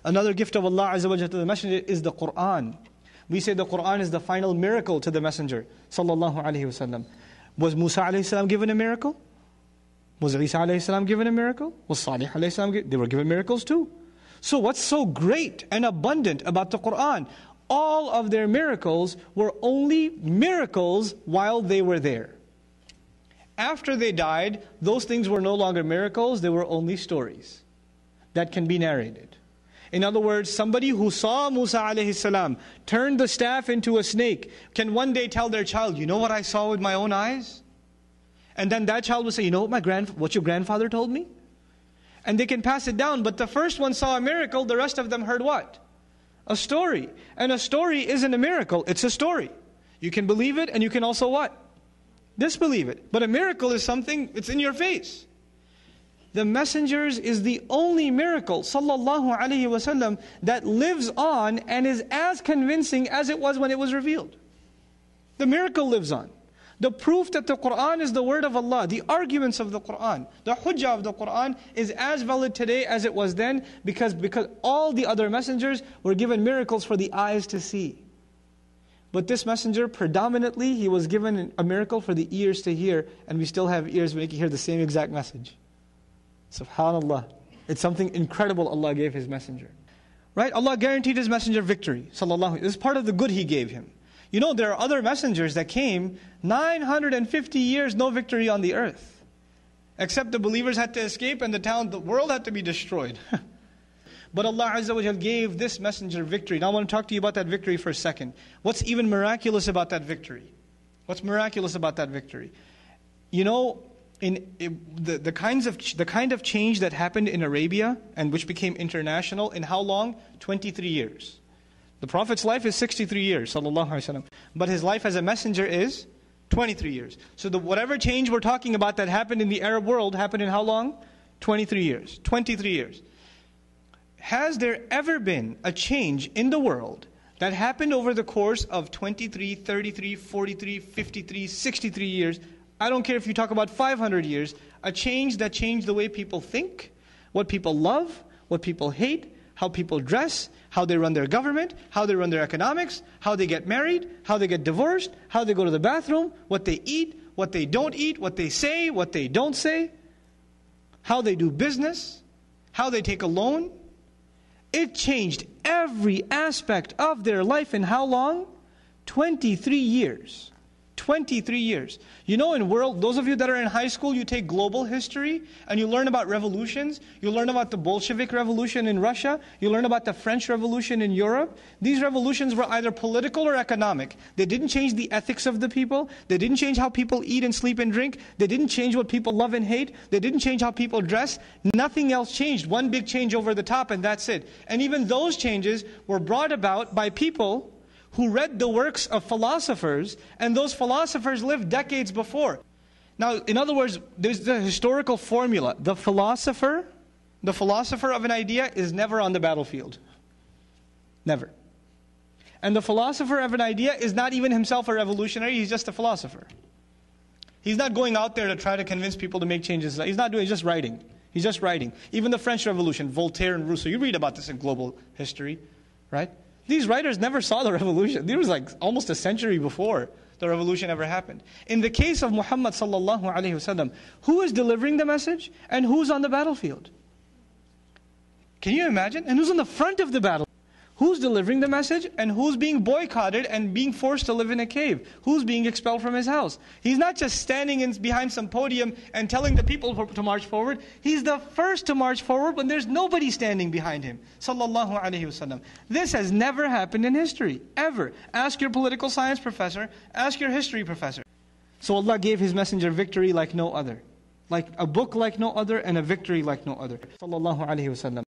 Another gift of Allah Azza wa Jalla to the Messenger is the Qur'an. We say the Qur'an is the final miracle to the Messenger sallallahu alaihi wasallam. Was Musa alayhi salam given a miracle? Was Isa alayhi salam given a miracle? Was Salih alayhi salam given? They were given miracles too. So what's so great and abundant about the Qur'an? All of their miracles were only miracles while they were there. After they died, those things were no longer miracles, they were only stories that can be narrated. In other words, somebody who saw Musa alayhi salam turn the staff into a snake can one day tell their child, you know what I saw with my own eyes? And then that child will say, you know what your grandfather told me? And they can pass it down, but the first one saw a miracle, the rest of them heard what? A story. And a story isn't a miracle, it's a story. You can believe it and you can also what? Disbelieve it. But a miracle is something, it's in your face. The Messengers is the only miracle, sallallahu alaihi wasallam, that lives on and is as convincing as it was when it was revealed. The miracle lives on. The proof that the Qur'an is the word of Allah, the arguments of the Qur'an, the hujjah of the Qur'an is as valid today as it was then because all the other messengers were given miracles for the eyes to see. But this messenger, predominantly, he was given a miracle for the ears to hear, and we still have ears making hear the same exact message. SubhanAllah. It's something incredible Allah gave His messenger. Right? Allah guaranteed His messenger victory. Sallallahu. This is part of the good He gave him. You know, there are other messengers that came 950 years, no victory on the earth. Except the believers had to escape and the world had to be destroyed. But Allah Azza wa Jal gave this messenger victory. Now I want to talk to you about that victory for a second. What's even miraculous about that victory? What's miraculous about that victory? You know, the kind of change that happened in Arabia and which became international in how long? 23 years. The Prophet's life is 63 years, sallallahu alaihi wasallam. But his life as a messenger is 23 years. So whatever change we're talking about that happened in the Arab world happened in how long? 23 years. 23 years. Has there ever been a change in the world that happened over the course of 23, 33, 43, 53, 63 years? I don't care if you talk about 500 years. A change that changed the way people think, what people love, what people hate, how people dress, how they run their government, how they run their economics, how they get married, how they get divorced, how they go to the bathroom, what they eat, what they don't eat, what they say, what they don't say, how they do business, how they take a loan. It changed every aspect of their life in how long? 23 years. 23 years. You know, those of you that are in high school, you take global history and you learn about revolutions. You learn about the Bolshevik Revolution in Russia. You learn about the French Revolution in Europe. These revolutions were either political or economic. They didn't change the ethics of the people. They didn't change how people eat and sleep and drink. They didn't change what people love and hate. They didn't change how people dress. Nothing else changed. One big change over the top and that's it. And even those changes were brought about by people who read the works of philosophers, and those philosophers lived decades before. Now, in other words, there's the historical formula. The philosopher of an idea is never on the battlefield. Never. And the philosopher of an idea is not even himself a revolutionary, he's just a philosopher. He's not going out there to try to convince people to make changes. He's just writing. He's just writing. Even the French Revolution, Voltaire and Rousseau, you read about this in global history, right? These writers never saw the revolution. It was like almost a century before the revolution ever happened. In the case of Muhammad sallallahu alaihi wasallam, who is delivering the message and who's on the battlefield? Can you imagine? And who's on the front of the battle? Who's delivering the message and who's being boycotted and being forced to live in a cave? Who's being expelled from his house? He's not just standing behind some podium and telling the people to march forward. He's the first to march forward when there's nobody standing behind him. Sallallahu alaihi wasallam. This has never happened in history, ever. Ask your political science professor, ask your history professor. So Allah gave His messenger victory like no other. Like a book like no other and a victory like no other. Sallallahu alaihi wasallam.